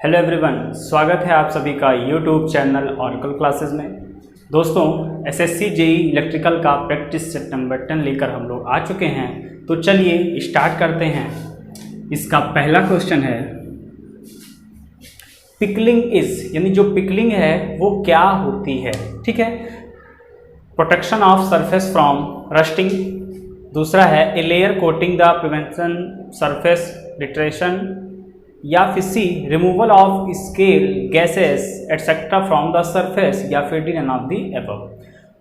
Hello everyone, स्वागत है आप सभी का यूट्यूब चैनल ऑरेकल क्लासेस में। दोस्तों, एसएससी जेई इलेक्ट्रिकल का प्रैक्टिस सेट नंबर 10 लेकर हम लोग आ चुके हैं। तो चलिए स्टार्ट करते हैं। इसका पहला क्वेश्चन है पिकलिंग इज, यानी जो पिकलिंग है वो क्या होती है। ठीक है, protection of surface from rusting. दूसरा है a layer coating the prevention surface deterioration, या फिर C removal of scale gases etcetera from the surface, या फिर D none of the above.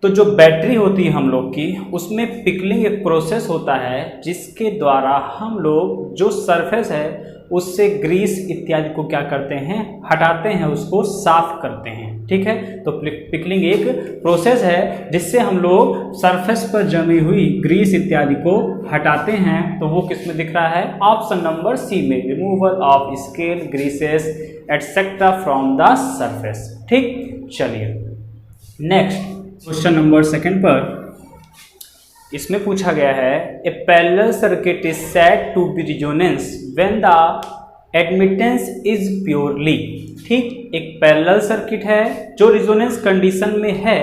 तो जो बैटरी होती है हम लोग की, उसमें पिकलिंग एक प्रोसेस होता है जिसके द्वारा हम लोग जो सरफेस है उससे ग्रीस इत्यादि को क्या करते हैं, हटाते हैं, उसको साफ करते हैं। ठीक है, तो पिकलिंग एक प्रोसेस है जिससे हम लोग सरफेस पर जमी हुई ग्रीस इत्यादि को हटाते हैं। तो वो किस में दिख रहा है? ऑप्शन नंबर सी में, removal of scale greases etcetera from the surface. ठीक, चलिए नेक्स्ट क्वेश्चन नंबर सेकंड पर इसमें पूछा गया है a parallel circuit is said to be resonance when the admittance is purely. ठीक, एक पैरेलल सर्किट है जो रिजोनेंस कंडीशन में है,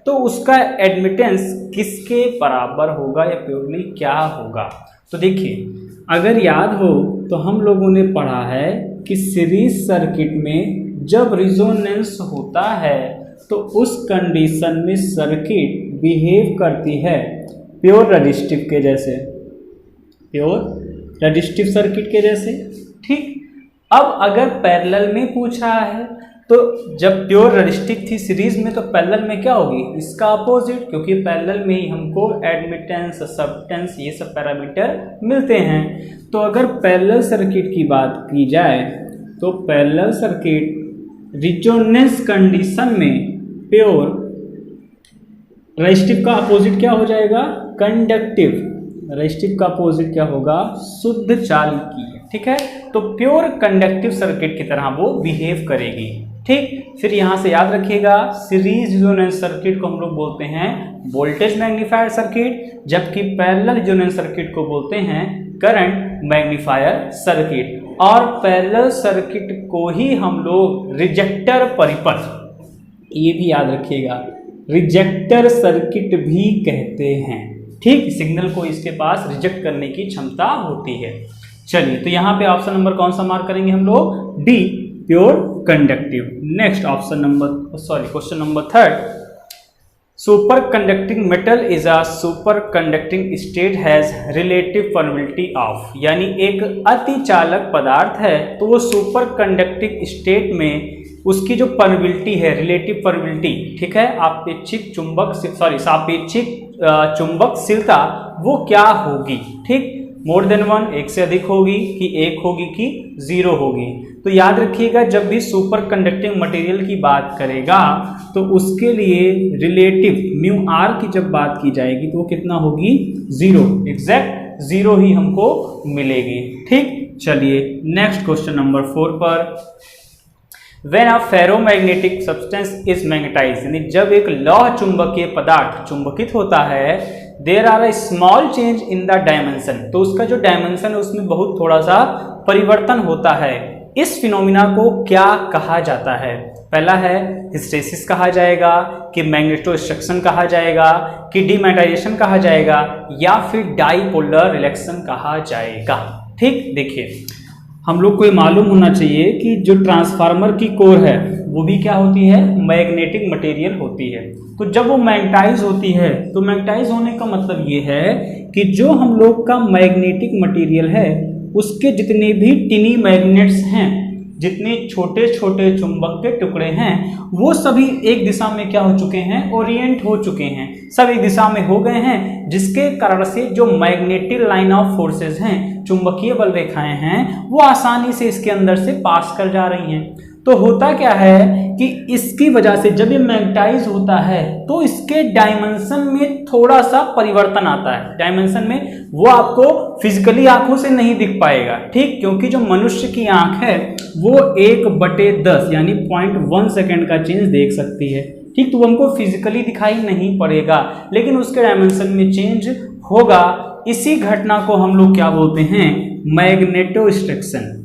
तो उसका एडमिटेंस किसके बराबर होगा या प्योरली क्या होगा। तो देखिए, अगर याद हो तो हम लोगों ने पढ़ा है कि सीरीज सर्किट में जब रिजोनेंस होता है तो उस कंडीशन में सर्किट बिहेव करती है प्योर रेजिस्टिव के जैसे, प्योर रेजिस्टिव सर्किट के जैसे। ठीक, अब अगर पैरेलल में पूछ रहा है तो जब प्योर रेजिस्टिव थी सीरीज में, तो पैरेलल में क्या होगी? इसका अपोजिट, क्योंकि पैरेलल में ही हमको एडमिटेंस, सबटेंस, ये सब पैरामीटर मिलते हैं। तो अगर पैरेलल सर्किट की बात की जाए तो पैरेलल सर्किट रिजोनेंस कंडीशन में प्योर रेजिस्टिव का अपोजिट क्या हो जाएगा? कंडक्टिव। रेजिस्टिव का अपोजिट क्या होगा? शुद्ध चालकी। ठीक है, तो प्योर कंडक्टिव सर्किट की तरह वो बिहेव करेगी। ठीक, फिर यहां से याद रखिएगा, सीरीज रिजोनेंस सर्किट को हम लोग बोलते हैं वोल्टेज मैग्नीफायर सर्किट, जबकि पैरेलल रिजोनेंस सर्किट को बोलते हैं करंट मैग्नीफायर सर्किट। और पैरेलल सर्किट को ही हम लोग रिजेक्टर परिपथ, ये भी याद रखिएगा, रिजेक्टर सर्किट भी कहते हैं। ठीक, सिग्नल को इसके पास रिजेक्ट करने की क्षमता होती है। चलिए, तो यहाँ पे ऑप्शन नंबर कौन सा मार्क करेंगे हम लोग? D, pure conductive. Next question number third, super conducting metal is a super conducting state has relative permittivity of, यानी एक अति चालक पदार्थ है तो वो सुपर कंडक्टिंग स्टेट में उसकी जो परमिटिविटी है, रिलेटिव परमिटिविटी, ठीक है, सापेक्षिक चुंबकशीलता वो क्या होगी? ठीक, मोर देन वन, एक से अधिक होगी कि एक होगी कि जीरो होगी। तो याद रखिएगा, जब भी सुपर कंडक्टिंग मटेरियल की बात करेगा तो उसके लिए रिलेटिव म्यू आर की जब बात की जाएगी तो वो कितना होगी? जीरो, एग्जैक्ट जीरो ही हमको मिलेगी। ठीक, चलिए नेक्स्ट क्वेश्चन नंबर 4 पर, When a ferromagnetic substance is magnetized, यानी जब एक लौह चुंबकीय पदार्थ चुंबकित होता है, there are a small change in the dimension, तो उसका जो डायमेंशन है उसमें बहुत थोड़ा सा परिवर्तन होता है। इस फिनोमिना को क्या कहा जाता है? पहला है हिस्टेरिसिस कहा जाएगा, कि मैग्नेटोस्ट्रक्शन कहा जाएगा, कि डीमैग्नेटाइजेशन कहा जाएगा, या फिर डाइपोलर रिलेक्शन कहा जाएगा। ठीक, देखिए, हम लोग को ये मालूम होना चाहिए कि जो ट्रांसफार्मर की कोर है वो भी क्या होती है? मैग्नेटिक मटेरियल होती है। तो जब वो मैग्नेटाइज होती है, तो मैग्नेटाइज होने का मतलब ये है कि जो हम लोग का मैग्नेटिक मटेरियल है उसके जितने भी टिनी मैग्नेट्स हैं, जितने छोटे छोटे चुंबक के टुकड़े हैं, वो सभी एक दिशा में क्या हो चुके हैं? ओरिएंट हो चुके हैं, सब एक दिशा में हो गए हैं, जिसके कारण से जो मैग्नेटिक लाइन ऑफ फोर्सेस हैं, चुंबकीय बल रेखाएं हैं, वो आसानी से इसके अंदर से पास कर जा रही हैं। तो होता क्या है कि इसकी वजह से जब ये मैग्नेटाइज होता है तो इसके डायमेंशन में थोड़ा सा परिवर्तन आता है। डायमेंशन में वो आपको फिजिकली आंखों से नहीं दिख पाएगा। ठीक, क्योंकि जो मनुष्य की आंख है वो 1/10 यानी 0.1 सेकेंड का चेंज देख सकती है। ठीक, तो हमको फिजिकली दिखाई नहीं पड़ेगा, लेकिन उसके डायमेंशन में चेंज होगा। इसी घटना को हम लोग क्या बोलते हैं? मैग्नेटोस्ट्रक्शन।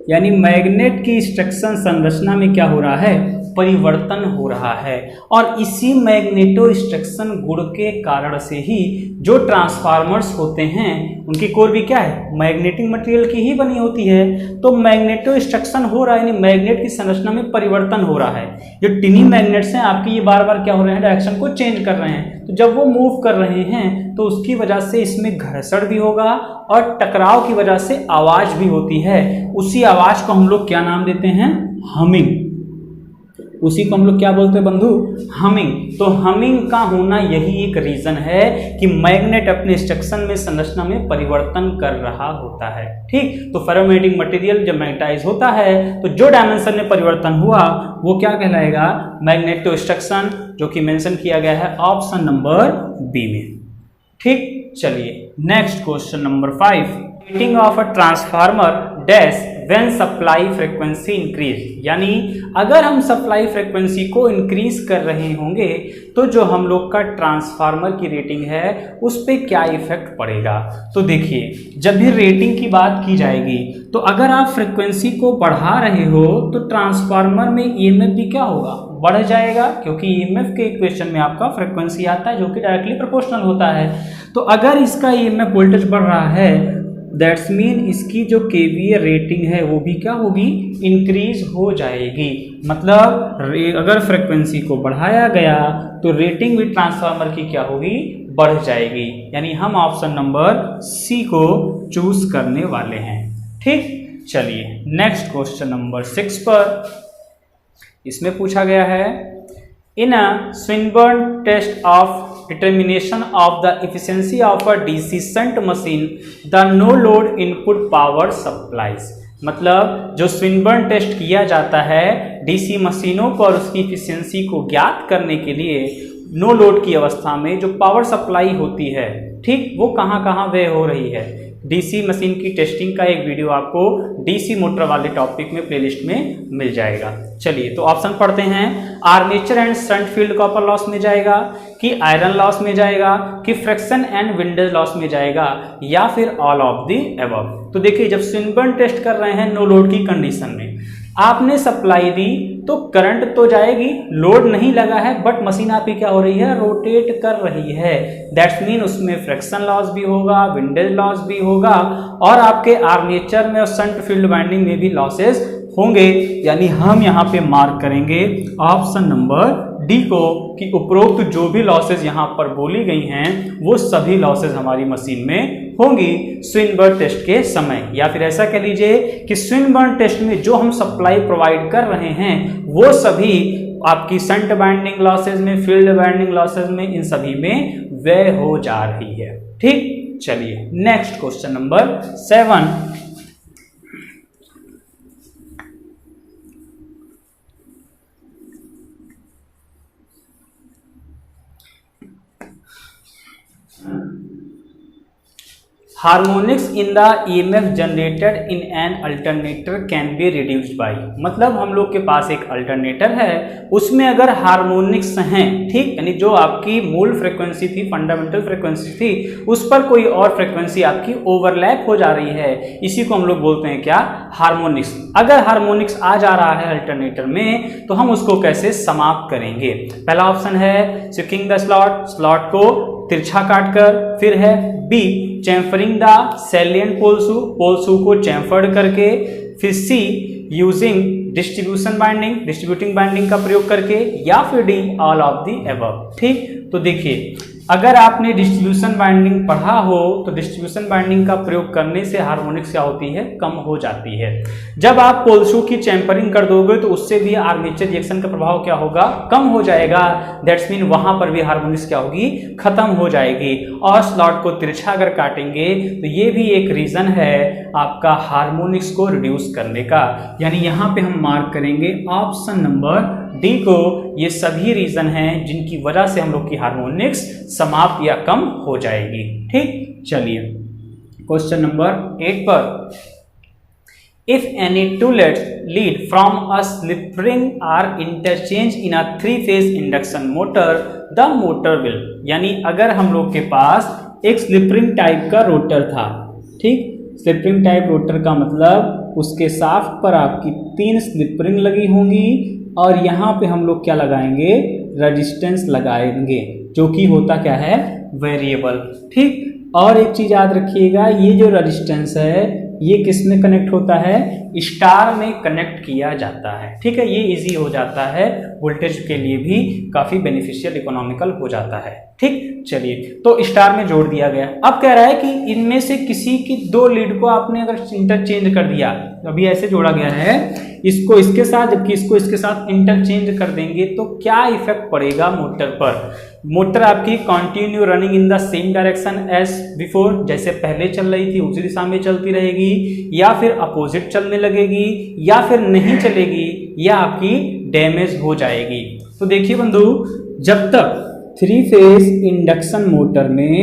यानी मैग्नेट की स्ट्रक्चर संरचना में क्या हो रहा है, परिवर्तन हो रहा है। और इसी मैग्नेटोस्ट्रक्शन गुण के कारण से ही जो ट्रांसफार्मर्स होते हैं उनकी कोर भी क्या है, मैग्नेटिक मटेरियल की ही बनी होती है। तो मैग्नेटोस्ट्रक्शन हो रहा है, यानी मैग्नेट की संरचना में परिवर्तन हो रहा है। जो टिनी मैग्नेट्स हैं आपके, ये बार बार क्या हो रहे हैं, डायरेक्शन को चेंज कर रहे हैं। तो जब वो मूव कर रहे हैं तो उसकी वजह से इसमें घर्षण भी होगा और टकराव की वजह से आवाज भी होती है। उसी आवाज को हम लोग क्या नाम देते हैं, हमिंग। उसी को हम लोग क्या बोलते हैं बंधु, हमिंग। तो हमिंग का होना यही एक रीजन है कि मैग्नेट अपने स्ट्रक्चर में, संरचना में परिवर्तन कर रहा होता है। ठीक, तो फेरोमैग्नेटिक मटेरियल जब मैग्नेटाइज होता है तो जो डायमेंशन में परिवर्तन हुआ वो क्या कहलाएगा, मैग्नेटोस्ट्रक्शन, जो कि मेंशन किया गया है ऑप्शन नंबर बी में। ठीक, चलिए next question number 5, rating of a transformer dash when supply frequency increase. यानी अगर हम सप्लाई फ्रीक्वेंसी को इंक्रीज कर रहे होंगे तो जो हम लोग का ट्रांसफार्मर की रेटिंग है उस पर क्या इफेक्ट पड़ेगा। तो देखिए, जब भी रेटिंग की बात की जाएगी तो अगर आप फ्रीक्वेंसी को बढ़ा रहे हो तो ट्रांसफार्मर में ईएमएफ भी क्या होगा, बढ़ जाएगा, क्योंकि ईएमएफ के इक्वेशन में आपका फ्रीक्वेंसी आता है जो कि डायरेक्टली प्रोपोर्शनल होता है। तो अगर इसका ईएमएफ वोल्टेज बढ़ रहा है दैट्स मीन इसकी जो केवीए रेटिंग है वो भी क्या होगी, इंक्रीज हो जाएगी। मतलब अगर फ्रीक्वेंसी को बढ़ाया गया तो रेटिंग भी ट्रांसफार्मर की क्या होगी, बढ़ जाएगी। यानी हम ऑप्शन नंबर सी को चूज करने वाले हैं। ठीक, चलिए नेक्स्ट क्वेश्चन नंबर 6 पर, इसमें पूछा गया है in a Swinburne test of determination of the efficiency of a DC shunt machine the no load input power supplies। मतलब जो स्विनबर्न टेस्ट किया जाता है डीसी मशीनों पर उसकी इफिशियंसी को ज्ञात करने के लिए नो लोड की अवस्था में जो पावर सप्लाई होती है, ठीक, वो कहाँ कहाँ वे हो रही है। डीसी मशीन की टेस्टिंग का एक वीडियो आपको डीसी मोटर वाले टॉपिक में प्लेलिस्ट में मिल जाएगा। चलिए तो ऑप्शन पढ़ते हैं, armature and shunt field copper loss में जाएगा, कि आयरन लॉस में जाएगा, कि फ्रिक्शन एंड विंडेज लॉस में जाएगा, या फिर ऑल ऑफ द अबव। तो देखिए, जब स्विनबर्न टेस्ट कर रहे हैं नो लोड की कंडीशन में, आपने सप्लाई दी तो करंट तो जाएगी, लोड नहीं लगा है, बट मशीन आपकी क्या हो रही है, रोटेट कर रही है। दैट्स मीन उसमें फ्रिक्शन लॉस भी होगा, विंडेज लॉस भी होगा, और आपके आर्मेचर में और शंट फील्ड वाइंडिंग में भी लॉसेस होंगे। यानी हम यहाँ पे मार्क करेंगे ऑप्शन नंबर डी को, कि उपरोक्त जो भी लॉसेस यहाँ पर बोली गई हैं वो सभी लॉसेस हमारी मशीन में होंगी स्विनबर्न टेस्ट के समय। या फिर ऐसा कह लीजिए कि स्विनबर्न टेस्ट में जो हम सप्लाई प्रोवाइड कर रहे हैं वो सभी आपकी शंट वाइंडिंग लॉसेस में, फील्ड वाइंडिंग लॉसेस में, इन सभी में व्यय हो जा रही है। ठीक, चलिए next question number 7, harmonics in the EMF generated in an alternator can be reduced by. मतलब हम लोग के पास एक अल्टरनेटर है, उसमें अगर हार्मोनिक्स हैं, ठीक, यानी जो आपकी मूल फ्रीक्वेंसी थी, फंडामेंटल फ्रीक्वेंसी थी, उस पर कोई और फ्रीक्वेंसी आपकी ओवरलैप हो जा रही है, इसी को हम लोग बोलते हैं क्या, हार्मोनिक्स। अगर हार्मोनिक्स आ जा रहा है अल्टरनेटर में तो हम उसको कैसे समाप्त करेंगे। पहला ऑप्शन है स्विचिंग द स्लॉट, स्लॉट को तिरछा काटकर, फिर है B chamfering the salient pole shoe, pole shoe को चैम्फर्ड करके, फिर C using distribution winding, distributing winding का प्रयोग करके, या फिर D all of the above. ठीक, तो देखिए, अगर आपने डिस्ट्रीब्यूशन बाइंडिंग पढ़ा हो तो डिस्ट्रीब्यूशन बाइंडिंग का प्रयोग करने से हार्मोनिक्स क्या होती है, कम हो जाती है। जब आप पोल्सू की चैम्परिंग कर दोगे तो उससे भी आर्मेचर रिएक्शन का प्रभाव क्या होगा, कम हो जाएगा। दैट्स मीन वहां पर भी हार्मोनिक्स क्या होगी, खत्म हो जाएगी। और स्लॉट को तिरछा अगर काटेंगे तो ये भी एक रीजन है आपका हार्मोनिक्स को रिड्यूस करने का। यानी यहाँ पे हम मार्क करेंगे ऑप्शन नंबर डी को। ये सभी रीजन हैं जिनकी वजह से हम लोग की हार्मोनिक्स समाप्त या कम हो जाएगी। ठीक, चलिए क्वेश्चन नंबर 8 पर, if any two lead from a slip ring are interchange in a three phase induction motor the motor will. यानी अगर हम लोग के पास एक स्लिप रिंग टाइप का रोटर था, ठीक, स्लिप रिंग टाइप रोटर का मतलब उसके साफ्ट पर आपकी 3 स्लिप रिंग लगी होंगी और यहाँ पे हम लोग क्या लगाएंगे, रेजिस्टेंस लगाएंगे, जो कि होता क्या है, वेरिएबल। ठीक, और एक चीज याद रखिएगा, ये जो रेजिस्टेंस है ये किस में कनेक्ट होता है, स्टार में कनेक्ट किया जाता है। ठीक है, ये इजी हो जाता है, वोल्टेज के लिए भी काफी बेनिफिशियल, इकोनॉमिकल हो जाता है। ठीक, चलिए तो स्टार में जोड़ दिया गया। अब कह रहा है कि इनमें से किसी की 2 लीड को आपने अगर इंटरचेंज कर दिया, अभी ऐसे जोड़ा गया है, इसको इसके साथ जबकि इसको इसके साथ इंटरचेंज कर देंगे तो क्या इफेक्ट पड़ेगा मोटर पर। मोटर आपकी continue running in the same direction as before, जैसे पहले चल रही थी उसी दिशा में चलती रहेगी, या फिर अपोजिट चलने लगेगी, या फिर नहीं चलेगी, या आपकी डैमेज हो जाएगी। तो देखिए बंधु, जब तक 3 फेज इंडक्शन मोटर में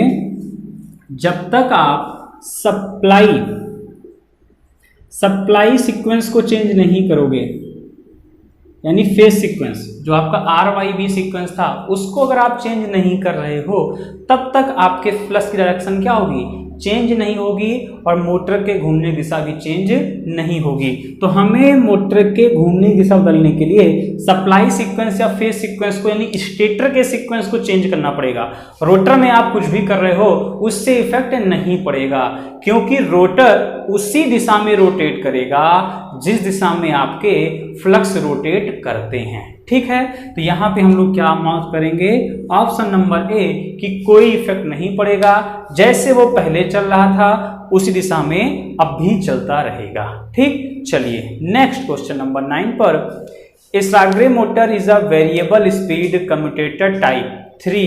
जब तक आप सप्लाई सीक्वेंस को चेंज नहीं करोगे, यानी फेज सीक्वेंस जो आपका RYB सीक्वेंस था उसको अगर आप चेंज नहीं कर रहे हो, तब तक आपके फ्लक्स की डायरेक्शन क्या होगी, चेंज नहीं होगी, और मोटर के घूमने की दिशा भी चेंज नहीं होगी। तो हमें मोटर के घूमने की दिशा बदलने के लिए सप्लाई सीक्वेंस या फेज सीक्वेंस को, यानी स्टेटर के सीक्वेंस को चेंज करना पड़ेगा। रोटर में आप कुछ भी कर रहे हो उससे इफेक्ट नहीं पड़ेगा, क्योंकि रोटर उसी दिशा में रोटेट करेगा जिस दिशा में आपके फ्लक्स रोटेट करते हैं। ठीक है, तो यहाँ पे हम लोग क्या मार्क करेंगे, ऑप्शन नंबर ए, कि कोई इफेक्ट नहीं पड़ेगा, जैसे वो पहले चल रहा था उसी दिशा में अब भी चलता रहेगा। ठीक, चलिए नेक्स्ट क्वेश्चन नंबर 9 पर, a Schrage motor is a variable speed commutator type 3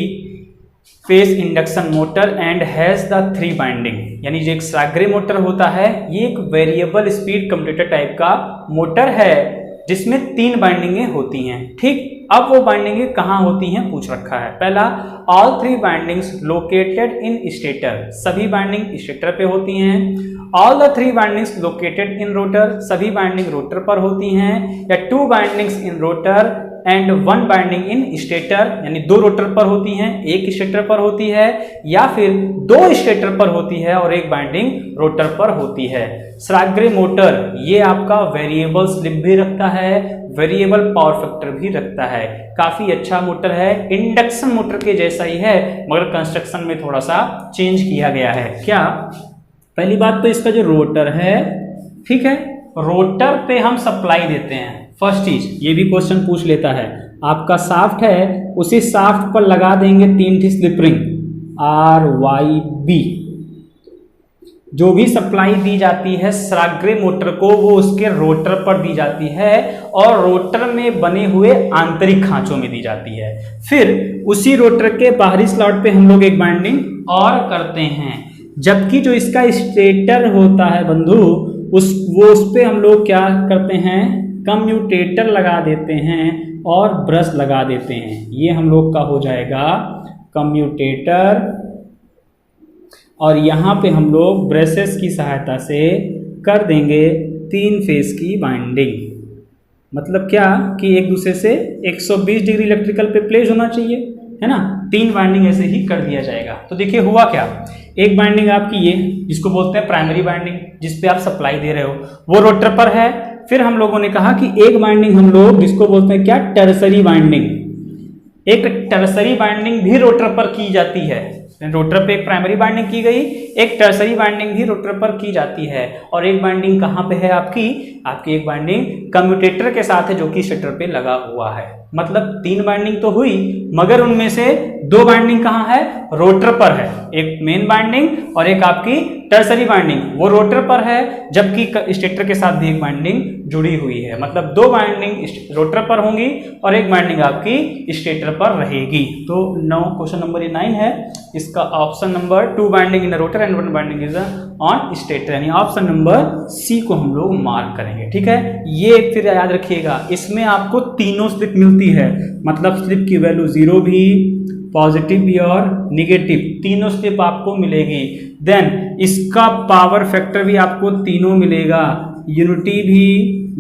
phase induction motor and has the 3 winding, यानी जो एक साग्रे मोटर होता है ये एक वेरिएबल स्पीड कम्यूटेटर टाइप का मोटर है जिसमें 3 बाइंडिंगें होती हैं। ठीक, अब वो बाइंडिंगें कहाँ होती हैं पूछ रखा है। पहला, all 3 bindings located in stator, सभी बाइंडिंग स्टेटर पे होती हैं। All the 3 bindings located in rotor, सभी बाइंडिंग रोटर पर होती हैं। या 2 bindings in rotor and 1 binding in stator, यानी 2 रोटर पर होती हैं, 1 स्टेटर पर होती है, या फिर 2 स्टेटर पर होती है और 1 बाइंडिंग रोटर पर होती है। साग्रे मोटर ये आपका वेरिएबल स्लिप भी रखता है, वेरिएबल पावर फैक्टर भी रखता है, काफी अच्छा मोटर है, इंडक्शन मोटर के जैसा ही है, मगर कंस्ट्रक्शन में थोड़ा सा चेंज किया गया है। क्या, पहली बात तो इसका जो रोटर है, ठीक है, रोटर पे हम सप्लाई देते हैं। फर्स्ट चीज, ये भी क्वेश्चन पूछ लेता है, आपका साफ्ट है, उसी साफ्ट पर लगा देंगे 3 स्लिप रिंग RYB। जो भी सप्लाई दी जाती है साग्रे मोटर को वो उसके रोटर पर दी जाती है और रोटर में बने हुए आंतरिक खांचों में दी जाती है। फिर उसी रोटर के बाहरी स्लॉट पे हम लोग एक बाइंडिंग और करते हैं, जबकि जो इसका स्टेटर होता है बंधु उस पे हम लोग क्या करते हैं, कम्यूटेटर लगा देते हैं और ब्रश लगा देते हैं। ये हम लोग का हो जाएगा कम्यूटेटर, और यहाँ पे हम लोग ब्रशेस की सहायता से कर देंगे 3 फेज की बाइंडिंग। मतलब क्या कि एक दूसरे से 120 डिग्री इलेक्ट्रिकल पे प्लेस होना चाहिए, है ना। 3 बाइंडिंग ऐसे ही कर दिया जाएगा। तो देखिए हुआ क्या, एक बाइंडिंग आपकी ये जिसको बोलते हैं प्राइमरी बाइंडिंग, जिसपे आप सप्लाई दे रहे हो, वो रोटर पर है। फिर हम लोगों ने कहा कि एक बाइंडिंग हम लोग जिसको बोलते हैं क्या, टर्सरी बाइंडिंग, एक टर्सरी बाइंडिंग भी रोटर पर की जाती है। रोटर पे एक प्राइमरी बाइंडिंग की गई, एक टर्सरी बाइंडिंग भी रोटर पर की जाती है, और एक बाइंडिंग कहाँ पे है आपकी एक बाइंडिंग कम्यूटेटर के साथ है जो कि स्टेटर पे लगा हुआ है। मतलब 3 बाइंडिंग तो हुई, मगर उनमें से 2 बाइंडिंग कहाँ है, रोटर पर है। एक मेन बाइंडिंग और एक आपकी टर्सरी बाइंडिंग वो रोटर पर है, जबकि स्टेटर के साथ भी एक बाइंडिंग जुड़ी हुई है। मतलब 2 बाइंडिंग रोटर पर होंगी और एक बाइंडिंग आपकी स्टेटर पर रहेगी। तो क्वेश्चन नंबर 9 है, इसका option number 2 binding in rotor and 1 binding is on stator, यानी ऑप्शन नंबर सी को हम लोग मार्क करेंगे। ठीक है, ये फिर याद रखिएगा, इसमें आपको तीनों स्लिप मिलती है, मतलब स्लिप की वैल्यू 0 भी, पॉजिटिव भी और निगेटिव, तीनों स्लिप आपको मिलेगी। देन इसका पावर फैक्टर भी आपको तीनों मिलेगा, यूनिटी भी,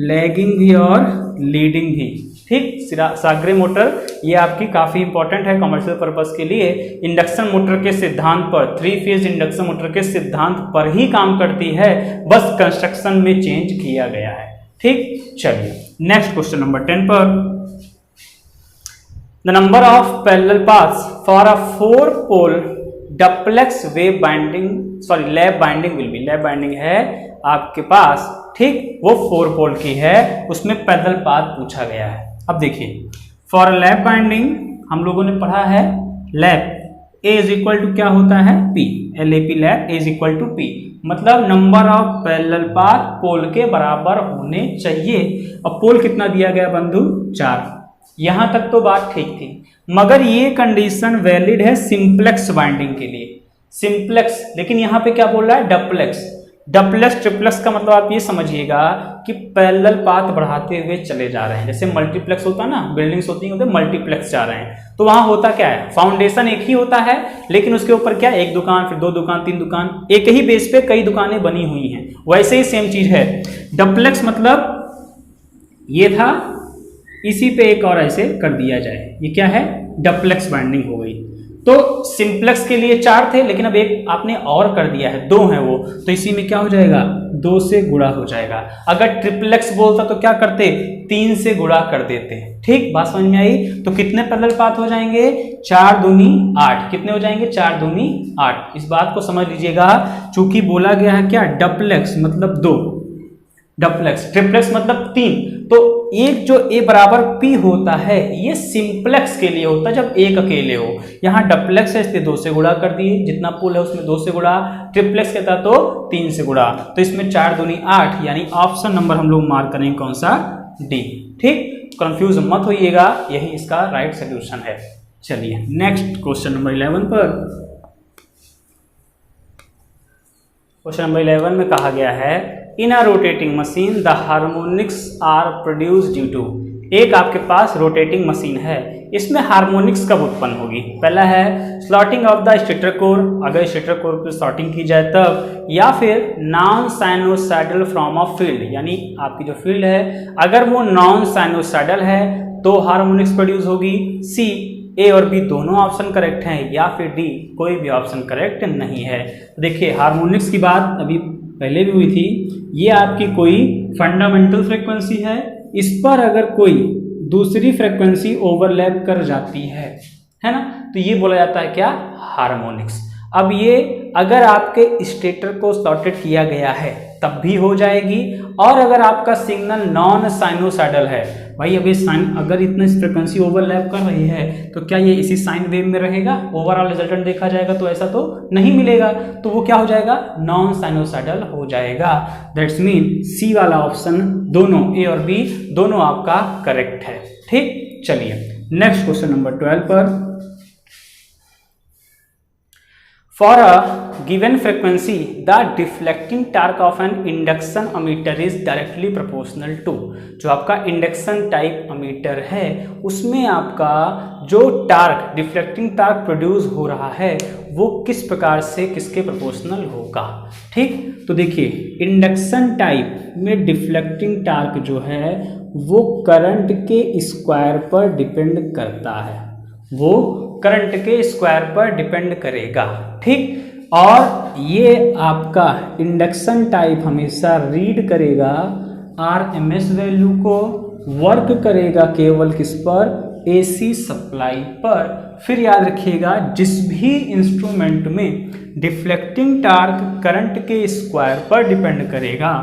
लैगिंग भी और लीडिंग भी। ठीक। साग्रे मोटर ये आपकी काफ़ी इंपॉर्टेंट है कमर्शियल पर्पस के लिए। इंडक्शन मोटर के सिद्धांत पर, 3 फेज इंडक्शन मोटर के सिद्धांत पर ही काम करती है, बस कंस्ट्रक्शन में चेंज किया गया है। ठीक, चलिए नेक्स्ट क्वेश्चन नंबर 10 पर। The number of parallel paths for a 4 pole duplex wave binding, sorry lap binding will be, lap binding है आपके पास, ठीक, वो 4 पोल की है, उसमें पैरेलल पाथ पूछा गया है। अब देखिए फॉर लैप बाइंडिंग हम लोगों ने पढ़ा है lap A is equal to क्या होता है P, LAP lap A is equal to P, मतलब number of parallel path pole के बराबर होने चाहिए। अब पोल कितना दिया गया बंधु 4, यहां तक तो बात ठीक थी, मगर ये कंडीशन वैलिड है सिंप्लेक्स बाइंडिंग के लिए, सिंप्लेक्स, लेकिन यहां पे क्या बोल रहा है डुप्लेक्स। डुप्लेक्स ट्रिप्लेक्स का मतलब आप ये समझिएगा कि पैरेलल पाथ बढ़ाते हुए चले जा रहे हैं। जैसे मल्टीप्लेक्स होता है ना, बिल्डिंग्स होती हैं, मल्टीप्लेक्स जा रहे हैं, तो वहां होता क्या है, फाउंडेशन एक ही होता है, लेकिन उसके ऊपर क्या, एक दुकान, फिर 2 दुकान, 3 दुकान, एक ही बेस पे कई दुकानें बनी हुई हैं। वैसे ही सेम चीज है डुप्लेक्स, मतलब ये था, इसी पे एक और ऐसे कर दिया जाए, ये क्या है डुप्लेक्स बाइंडिंग हो गई। तो सिंप्लेक्स के लिए 4 थे, लेकिन अब एक आपने और कर दिया है, 2 है वो, तो इसी में क्या हो जाएगा 2 से गुणा हो जाएगा। अगर ट्रिप्लेक्स बोलता तो क्या करते, 3 से गुणा कर देते। ठीक, बात समझ में आई। तो कितने पैरेलल पाथ हो जाएंगे, 4 दूनी 8, कितने हो जाएंगे 4 दूनी 8। इस बात को समझ लीजिएगा, चूंकि बोला गया है क्या डुप्लेक्स मतलब 2, डुप्लेक्स, ट्रिप्लेक्स मतलब 3, तो एक जो ए बराबर पी होता है ये सिंप्लेक्स के लिए होता है जब एक अकेले हो। यहाँ डुप्लेक्स है इसलिए 2 से गुणा कर दिए, जितना पोल है उसमें 2 से गुणा, ट्रिप्लेक्स कहता तो 3 से गुणा, तो इसमें 4 दूनी 8, यानी ऑप्शन नंबर हम लोग मार्क करेंगे कौन सा, डी। ठीक, कंफ्यूज मत होइएगा, यही इसका राइट सोल्यूशन है। चलिए नेक्स्ट क्वेश्चन नंबर 11 पर। क्वेश्चन नंबर 11 में कहा गया है in a rotating machine the harmonics are produce due to. एक आपके पास रोटेटिंग मशीन है, इसमें हार्मोनिक्स कब उत्पन्न होगी। पहला है slotting of the stator core, अगर स्टेटर कोर की स्लॉटिंग की जाए तब, या फिर non sinusoidal from a field, यानी आपकी जो फील्ड है अगर वो नॉन साइनोसाइडल है तो हार्मोनिक्स प्रोड्यूस होगी। सी, ए और बी दोनों ऑप्शन करेक्ट हैं, या फिर डी कोई भी ऑप्शन करेक्ट नहीं है। देखिए हार्मोनिक्स की बात अभी पहले भी हुई थी, ये आपकी कोई फंडामेंटल फ्रीक्वेंसी है, इस पर अगर कोई दूसरी फ्रीक्वेंसी ओवरलैप कर जाती है ना, तो ये बोला जाता है क्या, हार्मोनिक्स। अब ये अगर आपके स्टेटर को स्लॉटेड किया गया है तब भी हो जाएगी, और अगर आपका सिग्नल नॉन साइनोसाइडल है, भाई अभी साइन अगर इतनी फ्रीक्वेंसी ओवरलैप कर रही है तो क्या ये इसी साइन वेव में रहेगा, ओवरऑल रिजल्टेंट देखा जाएगा तो ऐसा तो नहीं मिलेगा, तो वो क्या हो जाएगा, नॉन साइनोसाइडल हो जाएगा। दैट्स मीन सी वाला ऑप्शन दोनों ए और बी दोनों आपका करेक्ट है। ठीक, चलिए नेक्स्ट क्वेश्चन नंबर 12 पर। For a given frequency, the deflecting torque of an induction ammeter is directly proportional to। जो आपका इंडक्शन टाइप अमीटर है उसमें आपका जो टार्क, डिफ्लेक्टिंग टार्क प्रोड्यूस हो रहा है वो किस प्रकार से किसके प्रोपोर्शनल होगा। ठीक, तो देखिए इंडक्शन टाइप में डिफ्लेक्टिंग टार्क जो है वो करंट के स्क्वायर पर डिपेंड करता है, वो करंट के स्क्वायर पर डिपेंड करेगा। ठीक, और ये आपका इंडक्शन टाइप हमेशा रीड करेगा RMS वैल्यू को, वर्क करेगा केवल किस पर, AC सप्लाई पर। फिर याद रखिएगा जिस भी इंस्ट्रूमेंट में डिफ्लेक्टिंग टार्क करंट के स्क्वायर पर डिपेंड करेगा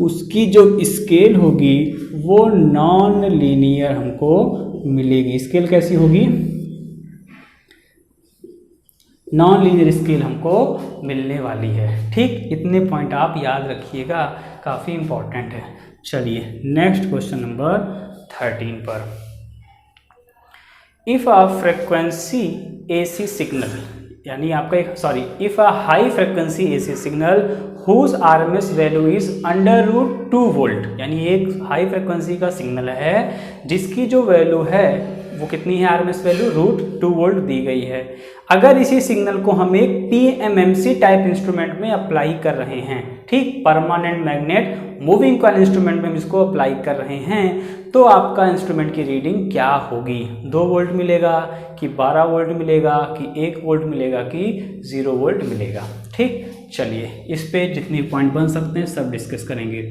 उसकी जो स्केल होगी वो नॉन लीनियर हमको मिलेगी। स्केल कैसी होगी, नॉन लीनियर स्केल हमको मिलने वाली है। ठीक, इतने पॉइंट आप याद रखिएगा, काफ़ी इंपॉर्टेंट है। चलिए नेक्स्ट क्वेश्चन नंबर 13 पर। If a frequency AC signal, यानी आपका एक if a high frequency AC signal whose RMS value is √2 volt, यानी एक हाई फ्रिक्वेंसी का सिग्नल है जिसकी जो वैल्यू है वो कितनी है आरएमएस वैल्यू, √2 वोल्ट दी गई है। अगर इसी सिग्नल को हम एक PMMC टाइप इंस्ट्रूमेंट में अप्लाई कर रहे हैं, ठीक, permanent magnet moving coil instrument में हम इसको अप्लाई कर रहे हैं, तो आपका इंस्ट्रूमेंट की रीडिंग क्या होगी, 2 वोल्ट मिलेगा कि 12 वोल्ट मिलेगा कि 1 वोल्ट मिलेगा कि 0 वोल्ट मिलेगा। ठीक, चलिए इस पे जितनी पॉइंट बन सकते हैं सब डिस्कस करेंगे।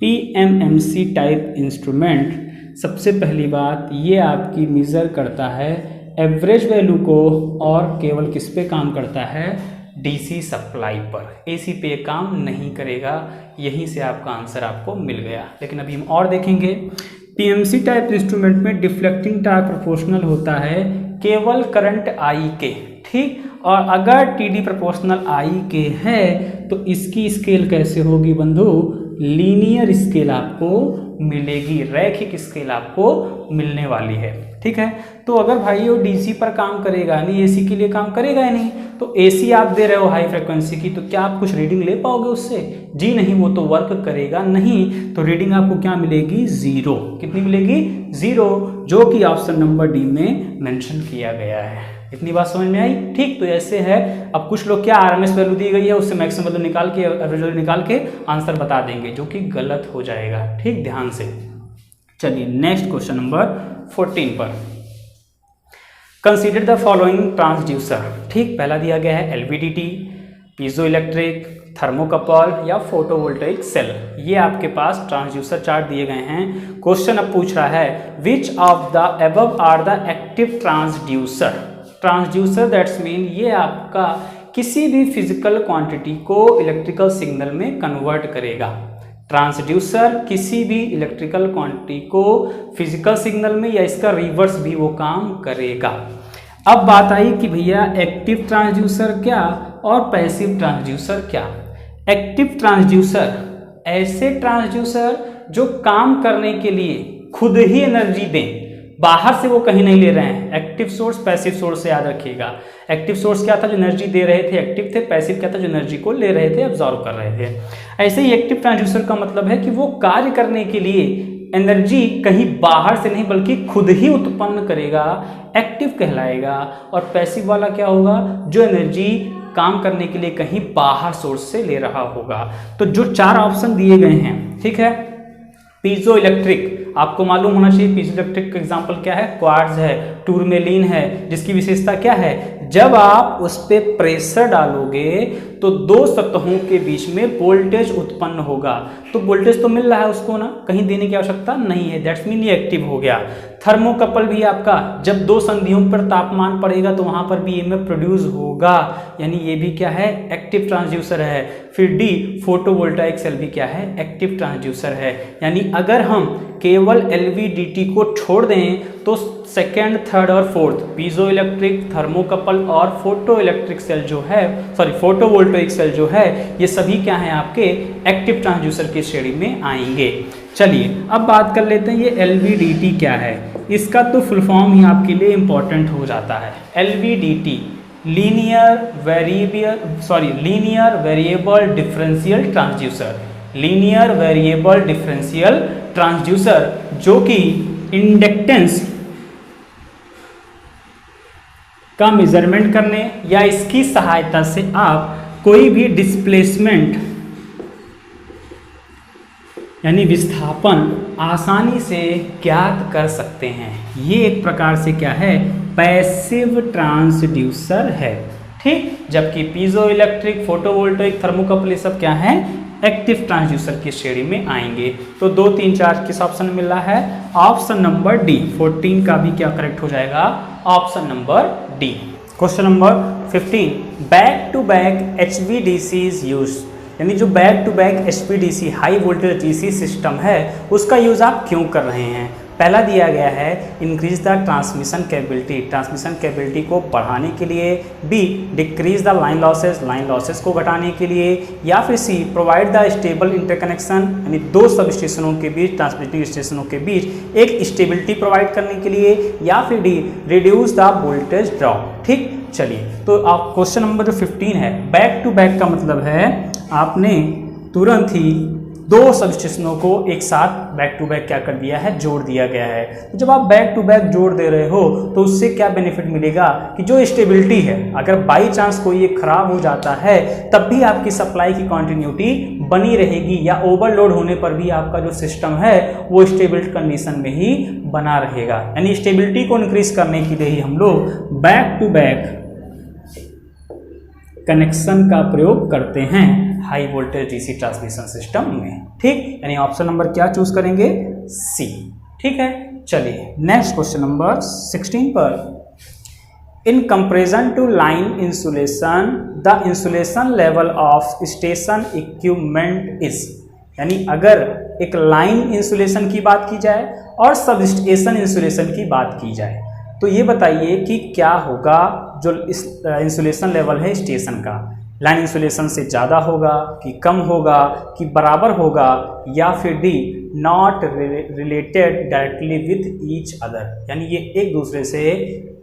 PMMC टाइप इंस्ट्रूमेंट, सबसे पहली बात ये आपकी मेज़र करता है एवरेज वैल्यू को, और केवल किस पे काम करता है, DC सप्लाई पर, AC पे काम नहीं करेगा। यहीं से आपका आंसर आपको मिल गया। लेकिन अभी हम और देखेंगे। PMMC टाइप इंस्ट्रूमेंट में डिफ्लेक्टिंग टाइप प्रोपोर्शनल होता है केवल करंट I के, ठीक, और अगर TD प्रोपोर्शनल I के है तो इसकी स्केल कैसे होगी बंधु, लीनियर स्केल आपको मिलेगी, रैखिक स्केल आपको मिलने वाली है। ठीक है, तो अगर भाई वो DC पर काम करेगा नहीं, AC के लिए काम करेगा ही नहीं, तो AC आप दे रहे हो हाई फ्रिक्वेंसी की, तो क्या आप कुछ रीडिंग ले पाओगे उससे, जी नहीं, वो तो वर्क करेगा नहीं। तो रीडिंग आपको क्या मिलेगी, 0। कितनी मिलेगी, 0, जो कि ऑप्शन नंबर डी में मेंशन किया गया है। इतनी बात समझ में आई। ठीक, तो ऐसे है। अब कुछ लोग क्या आरएमएस वैल्यू दी गई है उससे मैक्सिमम वैल्यू निकाल के, एवरेज वैल्यू निकाल के आंसर बता देंगे, जो कि गलत हो जाएगा। ठीक, ध्यान से। चलिए नेक्स्ट क्वेश्चन नंबर 14 पर। Consider the following transducer. ठीक, पहला दिया गया है LVDT, पीजो इलेक्ट्रिक, थर्मोकपल या फोटोवोल्टेइक सेल। ये आपके पास ट्रांसड्यूसर चार्ट दिए गए हैं। क्वेश्चन अब पूछ रहा है which of the above are the active transducer. Transducer that's mean ये आपका किसी भी फिजिकल क्वांटिटी को इलेक्ट्रिकल सिग्नल में कन्वर्ट करेगा। ट्रांसड्यूसर किसी भी इलेक्ट्रिकल क्वांटिटी को फिजिकल सिग्नल में या इसका रिवर्स भी वो काम करेगा। अब बात आई कि भैया एक्टिव ट्रांसड्यूसर क्या और पैसिव ट्रांसड्यूसर क्या। एक्टिव ट्रांसड्यूसर ऐसे ट्रांसड्यूसर जो काम करने के लिए खुद ही एनर्जी दें, बाहर से वो कहीं नहीं ले रहे हैं। एक्टिव सोर्स, पैसिव सोर्स से याद रखिएगा। एक्टिव सोर्स क्या था, जो एनर्जी दे रहे थे, एक्टिव थे। पैसिव क्या था, जो एनर्जी को ले रहे थे, एब्जॉर्ब कर रहे थे। ऐसे ही एक्टिव ट्रांसड्यूसर का मतलब है कि वो कार्य करने के लिए एनर्जी कहीं बाहर से नहीं बल्कि खुद ही उत्पन्न करेगा, एक्टिव कहलाएगा। और पैसिव वाला क्या होगा, जो एनर्जी काम करने के लिए कहीं बाहर सोर्स से ले रहा होगा। तो जो 4 ऑप्शन दिए गए हैं, ठीक है। पीजो इलेक्ट्रिक आपको मालूम होना चाहिए। पीजो इलेक्ट्रिक का एग्जांपल क्या है, क्वार्ट्ज है, टूरमेलिन है, जिसकी विशेषता क्या है, जब आप उस पे प्रेशर डालोगे तो 2 सतहों के बीच में वोल्टेज उत्पन्न होगा। तो वोल्टेज तो मिल रहा है उसको ना, कहीं देने की आवश्यकता नहीं है, दैट्स मीन ये एक्टिव हो गया। थर्मोकपल भी आपका, जब 2 संधियों पर तापमान पड़ेगा तो वहां पर भी ईएमएफ प्रोड्यूस होगा, यानी ये भी क्या है, एक्टिव ट्रांसड्यूसर है। फिर डी, फोटोवोल्टाइक सेल भी क्या है, एक्टिव ट्रांसड्यूसर है। यानी अगर हम केवल LVDT को छोड़ दें तो सेकेंड, थर्ड और फोर्थ पीजो इलेक्ट्रिक, थर्मोकपल और फोटो इलेक्ट्रिक सेल जो है, सॉरी फोटोवोल्टाइक सेल जो है, ये सभी क्या है आपके एक्टिव ट्रांसड्यूसर की श्रेणी में आएंगे। चलिए अब बात कर लेते हैं ये LVDT क्या है। इसका तो फुल फॉर्म ही आपके लिए इंपॉर्टेंट हो जाता है। LVDT linear variable differential transducer, linear variable differential transducer, जो कि इंडक्टेंस का मेजरमेंट करने या इसकी सहायता से आप कोई भी डिस्प्लेसमेंट यानी विस्थापन आसानी से ज्ञात कर सकते हैं। ये एक प्रकार से क्या है, पैसिव ट्रांसड्यूसर है। ठीक, जबकि पीजो इलेक्ट्रिक, फोटोवोल्टाइक, थर्मोकपल ये सब क्या है, एक्टिव ट्रांसड्यूसर की श्रेणी में आएंगे। तो 2, 3, 4 किस ऑप्शन में मिल रहा है, ऑप्शन नंबर डी। 14 का भी क्या करेक्ट हो जाएगा, option number D. Question number 15, back to back HVDC is use, यानी जो back to back HVDC high voltage DC system है उसका यूज आप क्यों कर रहे हैं। पहला दिया गया है increase the transmission capability, transmission capability को बढ़ाने के लिए। B, decrease the line losses को घटाने के लिए। या फिर C, provide the stable interconnection, यानी 2 सब स्टेशनों के बीच, ट्रांसमिटिंग स्टेशनों के बीच एक स्टेबिलिटी प्रोवाइड करने के लिए। या फिर D, reduce the voltage drop. ठीक, चलिए तो आप क्वेश्चन नंबर जो 15 है, बैक टू बैक का मतलब है आपने तुरंत ही दो सब स्टेशनों को एक साथ बैक टू बैक क्या कर दिया है, जोड़ दिया गया है। तो जब आप बैक टू बैक जोड़ दे रहे हो तो उससे क्या बेनिफिट मिलेगा कि जो स्टेबिलिटी है, अगर बाई चांस कोई ये खराब हो जाता है तब भी आपकी सप्लाई की कंटिन्यूटी बनी रहेगी, या ओवरलोड होने पर भी आपका जो सिस्टम है वो स्टेबल कंडीशन में ही बना रहेगा। यानी स्टेबिलिटी को इंक्रीज करने के लिए ही हम लोग बैक टू बैक कनेक्शन का प्रयोग करते हैं high voltage DC transmission system में। ठीक, यानी ऑप्शन नंबर क्या चूज करेंगे, सी। ठीक है, चलिए नेक्स्ट क्वेश्चन नंबर 16 पर, in comparison to line insulation the insulation level of station equipment is. यानी अगर एक लाइन इंसुलेशन की बात की जाए और सब स्टेशन इंसुलेशन की बात की जाए तो ये बताइए कि क्या होगा जो इंसुलेशन लेवल है स्टेशन का, लाइन इंसुलेशन से ज़्यादा होगा कि कम होगा कि बराबर होगा, या फिर D not related directly with each other. यानी ये एक दूसरे से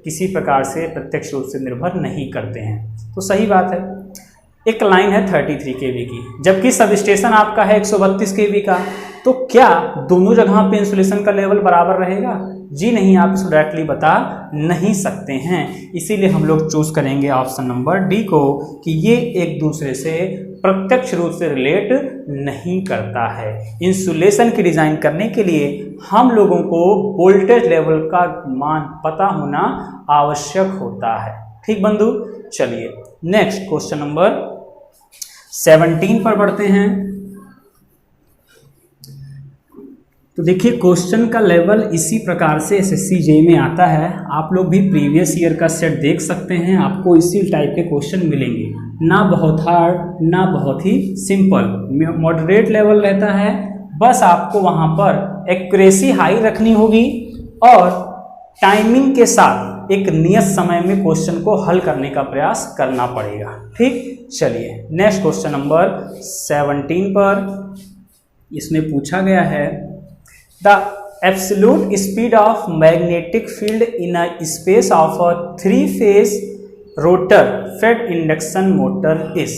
किसी प्रकार से प्रत्यक्ष रूप से निर्भर नहीं करते हैं। तो सही बात है, एक लाइन है 33 kV की जबकि सब स्टेशन आपका है 132 kV का, तो क्या दोनों जगह पे इंसुलेशन का लेवल बराबर रहेगा? जी नहीं, आप इसको डायरेक्टली बता नहीं सकते हैं। इसीलिए हम लोग चूज करेंगे ऑप्शन नंबर डी को कि ये एक दूसरे से प्रत्यक्ष रूप से रिलेट नहीं करता है। इंसुलेशन की डिजाइन करने के लिए हम लोगों को वोल्टेज लेवल का मान पता होना आवश्यक होता है। ठीक बंधु, चलिए नेक्स्ट क्वेश्चन नंबर 17 पर बढ़ते हैं। तो देखिए क्वेश्चन का लेवल इसी प्रकार से एसएससी जे में आता है। आप लोग भी प्रीवियस ईयर का सेट देख सकते हैं, आपको इसी टाइप के क्वेश्चन मिलेंगे, ना बहुत हार्ड ना बहुत ही सिंपल, मॉडरेट लेवल रहता है। बस आपको वहाँ पर एक्यूरेसी हाई रखनी होगी और टाइमिंग के साथ एक नियत समय में क्वेश्चन को हल करने का प्रयास करना पड़ेगा। ठीक, चलिए नेक्स्ट क्वेश्चन नंबर 17 पर इसमें पूछा गया है the absolute speed of magnetic field in a space of a 3-phase rotor fed induction motor is.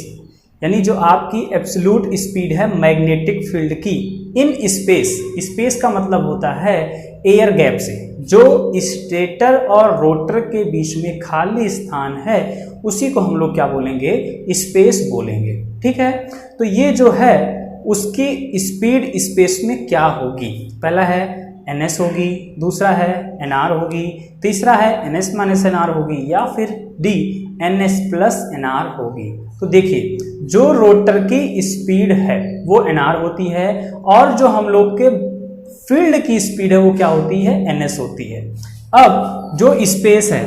यानी जो आपकी एब्सोल्यूट स्पीड है मैग्नेटिक फील्ड की इन स्पेस, स्पेस का मतलब होता है एयर गैप से, जो स्टेटर और रोटर के बीच में खाली स्थान है उसी को हम लोग क्या बोलेंगे, स्पेस बोलेंगे। ठीक है, तो ये जो है उसकी स्पीड स्पेस में क्या होगी, पहला है ns होगी, दूसरा है nr होगी, तीसरा है ns माइनस nr होगी, या फिर d ns प्लस nr होगी। तो देखिए जो रोटर की स्पीड है वो nr होती है और जो हम लोग के फील्ड की स्पीड है वो क्या होती है, ns होती है। अब जो स्पेस है,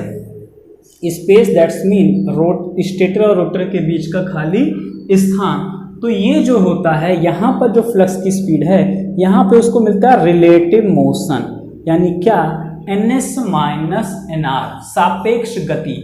स्पेस दैट्स मीन स्टेटर और रोटर के बीच का खाली स्थान, तो ये जो होता है यहाँ पर जो फ्लक्स की स्पीड है यहाँ पे उसको मिलता है रिलेटिव मोशन, यानी क्या ns माइनस nr, सापेक्ष गति,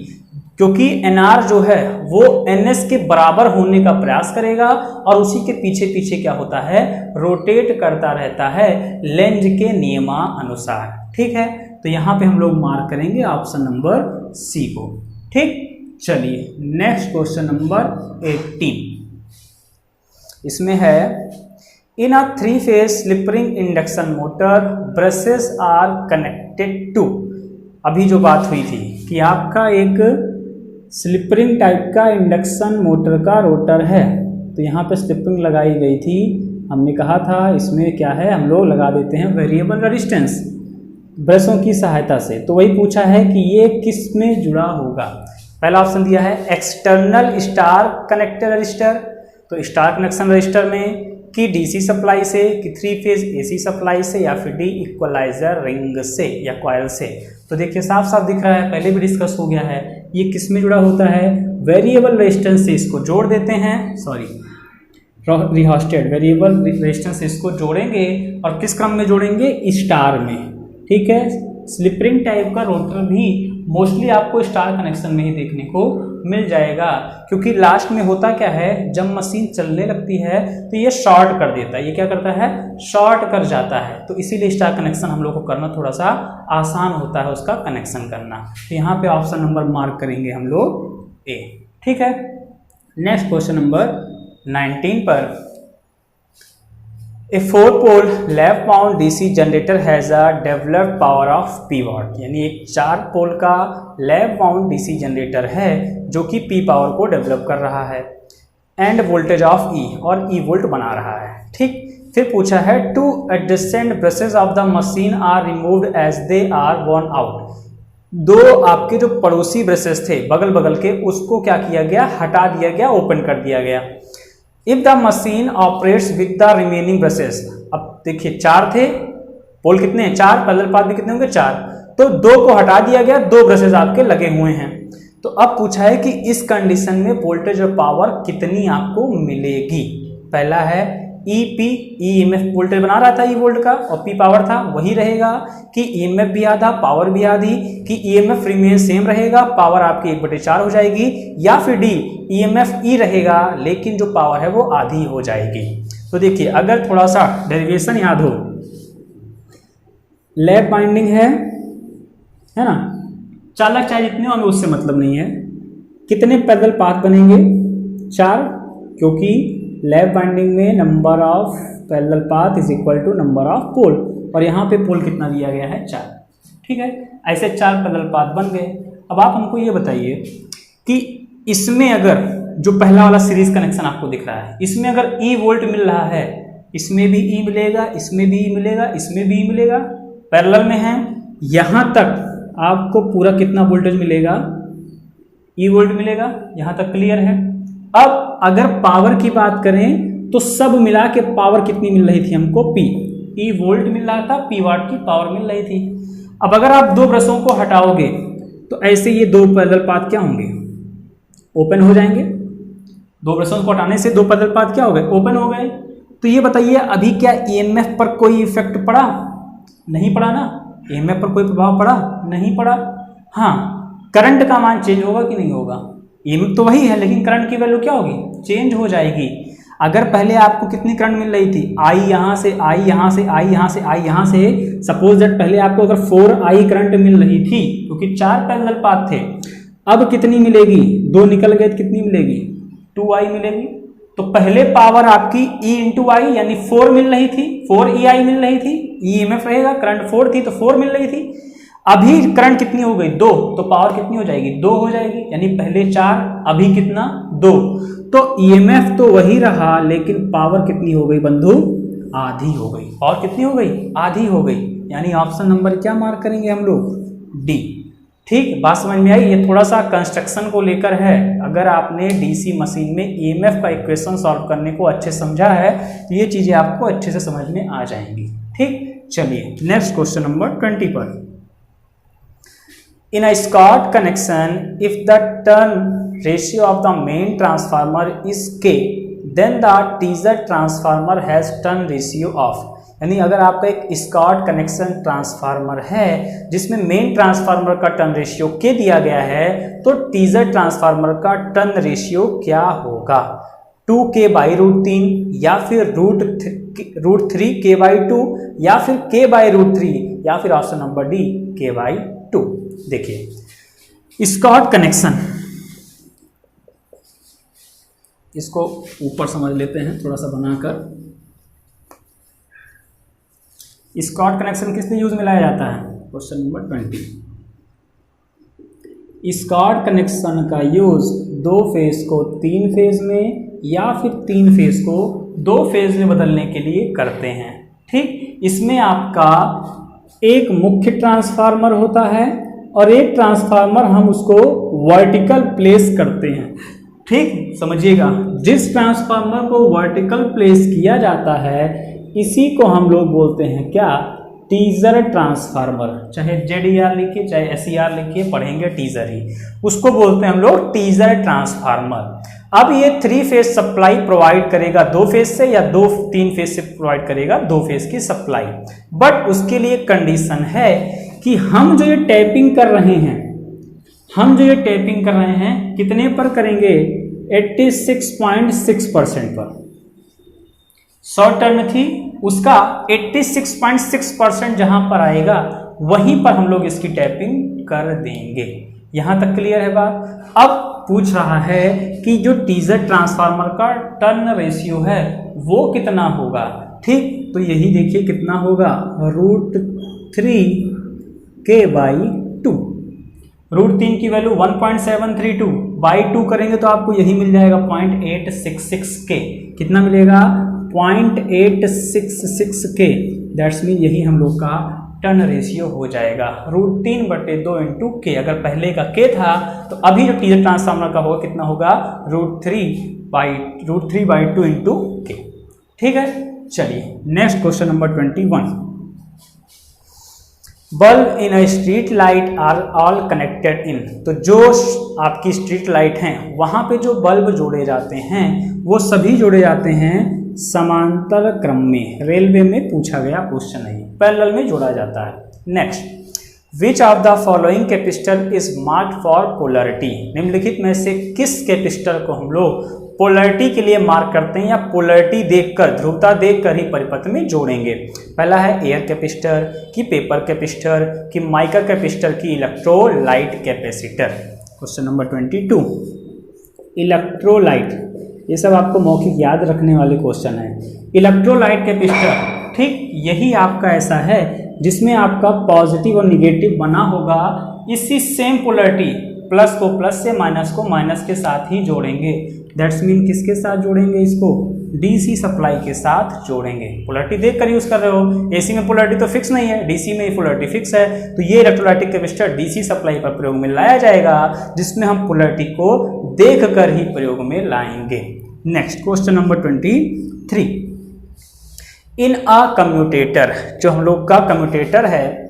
क्योंकि nr जो है वो ns के बराबर होने का प्रयास करेगा और उसी के पीछे पीछे क्या होता है, रोटेट करता रहता है लेंज के नियमानुसार। ठीक है, तो यहाँ पे हम लोग मार्क करेंगे ऑप्शन नंबर सी को। ठीक, चलिए नेक्स्ट क्वेश्चन नंबर 18 इसमें है in a 3-phase slip ring induction motor brushes are connected to. अभी जो बात हुई थी कि आपका एक स्लिप रिंग टाइप का इंडक्शन मोटर का रोटर है, तो यहाँ पे स्लिप रिंग लगाई गई थी। हमने कहा था इसमें क्या है, हम लोग लगा देते हैं वेरिएबल रेजिस्टेंस ब्रशों की सहायता से। तो वही पूछा है कि ये किस में जुड़ा होगा। पहला ऑप्शन दिया है एक्सटर्नल स्टार कनेक्टेड रजिस्टर, तो स्टार कनेक्शन रजिस्टर में, कि डीसी सप्लाई से, कि 3-phase एसी सप्लाई से, या फिर डी इक्वलाइजर रिंग से या कॉइल से। तो देखिए साफ साफ दिख रहा है, पहले भी डिस्कस हो गया है, ये किस में जुड़ा होता है, वेरिएबल रेजिस्टेंस से इसको जोड़ देते हैं, सॉरी रिहोस्टेड वेरिएबल रेजिस्टेंस से इसको जोड़ेंगे और किस क्रम में जोड़ेंगे, स्टार में। ठीक है, स्लिप रिंग टाइप का रोटर भी मोस्टली आपको स्टार कनेक्शन में ही देखने को मिल जाएगा, क्योंकि लास्ट में होता क्या है, जब मशीन चलने लगती है तो ये शॉर्ट कर देता है, ये क्या करता है, शॉर्ट कर जाता है। तो इसीलिए स्टार कनेक्शन हम लोग को करना थोड़ा सा आसान होता है, उसका कनेक्शन करना। तो यहाँ पे ऑप्शन नंबर मार्क करेंगे हम लोग ए। ठीक है, नेक्स्ट क्वेश्चन नंबर 19 पर a four pole lap wound DC generator has a developed power of P watt, यानी एक 4 पोल का लैप माउंट डीसी जनरेटर है जो कि P पावर को डेवलप कर रहा है, एंड वोल्टेज ऑफ E, और E वोल्ट बना रहा है। ठीक, फिर पूछा है 2 adjacent brushes of the machine are removed as they are worn out. 2 आपके जो पड़ोसी ब्रशेस थे बगल बगल के, उसको क्या किया गया, हटा दिया गया, ओपन कर दिया गया। If the machine operates with the remaining brushes, अब देखिए 4 थे पोल, कितने हैं 4, पैरेलल पाथ भी कितने होंगे 4, तो 2 को हटा दिया गया, 2 ब्रशेस आपके लगे हुए हैं। तो अब पूछा है कि इस कंडीशन में वोल्टेज और पावर कितनी आपको मिलेगी। पहला है EP, EMF वोल्टेज बना रहा था E वोल्ट का, और P पावर था, वही रहेगा कि EMF भी आधा, पावर भी आधी, कि EMF रिमेन सेम रहेगा, पावर आपकी 1/4 हो जाएगी, या फिर D EMF E रहेगा लेकिन जो पावर है वो आधी हो जाएगी। तो देखिए अगर थोड़ा सा डेरिवेशन याद हो, लैप बाइंडिंग है ना, चालक चाहे जितने हमें उससे मतलब नहीं है। कितने पैरेलल पाथ बनेंगे 4, क्योंकि लैप बाइंडिंग में number of parallel path is equal to number of pole, और यहाँ पे पोल कितना दिया गया है 4। ठीक है, ऐसे 4 पैरेलल पाथ बन गए। अब आप हमको ये बताइए कि इसमें अगर जो पहला वाला सीरीज कनेक्शन आपको दिख रहा है, इसमें अगर E वोल्ट मिल रहा है, इसमें भी E मिलेगा, इसमें भी E मिलेगा, इसमें भी E मिलेगा, पैरेलल में है, यहाँ तक आपको पूरा कितना वोल्टेज मिलेगा, E वोल्ट मिलेगा। यहाँ तक क्लियर है। अब अगर पावर की बात करें तो सब मिला के पावर कितनी मिल रही थी हमको, P, E वोल्ट मिल रहा था, P वाट की पावर मिल रही थी। अब अगर आप 2 ब्रशों को हटाओगे तो ऐसे ये 2 पैरेलल पाथ क्या होंगे, ओपन हो जाएंगे। 2 ब्रशों को हटाने से 2 पैरेलल पाथ क्या हो गए, ओपन हो गए। तो ये बताइए अभी क्या EMF पर कोई इफेक्ट पड़ा, नहीं पड़ा ना, EMF पर कोई प्रभाव पड़ा, नहीं पड़ा। हाँ, करंट का मान चेंज होगा कि नहीं होगा, EMF तो वही है लेकिन करंट की वैल्यू क्या होगी, चेंज हो जाएगी। अगर पहले आपको कितनी करंट मिल रही थी, I यहाँ से, I यहाँ से, I यहाँ से, I यहाँ से, सपोज दैट पहले आपको अगर 4I करंट मिल रही थी क्योंकि 4 पैरेलल पाथ थे, अब कितनी मिलेगी, 2 निकल गए तो कितनी मिलेगी, 2I मिलेगी। तो पहले पावर आपकी E इंटू आई यानी 4 मिल रही थी, 4EI मिल रही थी, EMF रहेगा, करंट 4 थी तो 4 मिल रही थी। अभी करंट कितनी हो गई, 2, तो पावर कितनी हो जाएगी, 2 हो जाएगी, यानी पहले 4 अभी कितना 2, तो EMF तो वही रहा लेकिन पावर कितनी हो गई बंधु, आधी हो गई। पावर कितनी हो गई, आधी हो गई, यानी ऑप्शन नंबर क्या मार्क करेंगे हम लोग, डी। ठीक, बात समझ में आई। ये थोड़ा सा कंस्ट्रक्शन को लेकर है। अगर आपने डीसी मशीन में EMF का इक्वेशन सॉल्व करने को अच्छे समझा है तो ये चीजें आपको अच्छे से समझ में आ जाएंगी। ठीक, चलिए नेक्स्ट क्वेश्चन नंबर 20 पर। In a Scott connection, if the turn ratio of the main transformer is K, then the teaser transformer has turn ratio of, यानी अगर आपका एक स्कॉट कनेक्शन ट्रांसफार्मर है जिसमें मेन ट्रांसफार्मर का टर्न रेशियो K दिया गया है, तो टीजर ट्रांसफार्मर का टर्न रेशियो क्या होगा, 2K/√3 या फिर √3K/2 या फिर K/√3 या फिर ऑप्शन नंबर डी K/2। देखिए स्कॉट कनेक्शन, इसको ऊपर समझ लेते हैं थोड़ा सा बनाकर। स्कॉट कनेक्शन किस लिए यूज में लाया जाता है, क्वेश्चन नंबर 20। स्कॉट कनेक्शन का यूज 2 फेज को 3 फेज में या फिर 3 फेज को 2 फेज में बदलने के लिए करते हैं। ठीक, इसमें आपका एक मुख्य ट्रांसफार्मर होता है और एक ट्रांसफार्मर हम उसको वर्टिकल प्लेस करते हैं। ठीक, समझिएगा, जिस ट्रांसफार्मर को वर्टिकल प्लेस किया जाता है इसी को हम लोग बोलते हैं क्या, टीजर ट्रांसफार्मर। चाहे ZER लिखिए चाहे SER लिखिए, पढ़ेंगे टीजर ही, उसको बोलते हैं हम लोग टीजर ट्रांसफार्मर। अब ये 3 फेज सप्लाई प्रोवाइड करेगा 2 फेज से या 3 फेज से प्रोवाइड करेगा 2 फेज की सप्लाई। बट उसके लिए कंडीशन है कि हम जो ये टैपिंग कर रहे हैं कितने पर करेंगे, 86.6% पर। शॉर्ट टर्म थी उसका 86.6% जहां पर आएगा वहीं पर हम लोग इसकी टैपिंग कर देंगे। यहां तक क्लियर है बात। अब पूछ रहा है कि जो टीजर ट्रांसफार्मर का टर्न रेशियो है वो कितना होगा। ठीक, तो यही देखिए कितना होगा √3k/2। √3 की वैल्यू 1.732 बाई 2 करेंगे तो आपको यही मिल जाएगा 0.866k। कितना मिलेगा 0.866k। दैट्स मीन यही हम लोग का टर्न रेशियो हो जाएगा। √3/2 इंटू के। अगर पहले का k था तो अभी जो टीजर ट्रांसफार्मर का होगा कितना होगा √3/2 इंटू के। ठीक है, चलिए next question number 21। Bulb in a street light are all connected in. तो जो आपकी स्ट्रीट लाइट हैं वहां पे जो बल्ब जोड़े जाते हैं वो सभी जोड़े जाते हैं समांतर क्रम में। रेलवे में पूछा गया क्वेश्चन है, पैरेलल में जोड़ा जाता है। Next, which of the following capacitor is marked for polarity. निम्नलिखित में से किस कैपेसिटर को हम लोग पोलैरिटी के लिए मार्क करते हैं या पोलैरिटी देखकर, ध्रुवता देखकर ही परिपथ में जोड़ेंगे। पहला है एयर कैपेसिटर, कि पेपर कैपेसिटर, कि माइका कैपेसिटर, की electrolyte capacitor. Question number 22, electrolyte. ये सब आपको मौखिक याद रखने वाले क्वेश्चन है। इलेक्ट्रोलाइट कैपेसिटर, ठीक, यही आपका ऐसा है जिसमें आपका पॉजिटिव और निगेटिव बना होगा इसी सेम पोलैरिटी, प्लस को प्लस से माइनस को माइनस के साथ ही जोड़ेंगे। दैट्स मीन किसके साथ जोड़ेंगे इसको, डीसी सप्लाई के साथ जोड़ेंगे। पोलैरिटी देख कर यूज कर रहे हो, एसी में पोलैरिटी तो फिक्स नहीं है, डीसी में ही पोलैरिटी फिक्स है। तो ये इलेक्ट्रोलाइटिक कैपेसिटर डीसी सप्लाई पर प्रयोग में लाया जाएगा, जिसमें हम पोलैरिटी को देख कर ही प्रयोग में लाएंगे। नेक्स्ट क्वेश्चन नंबर 23, इन अ कम्यूटेटर, जो हम लोग का कम्यूटेटर है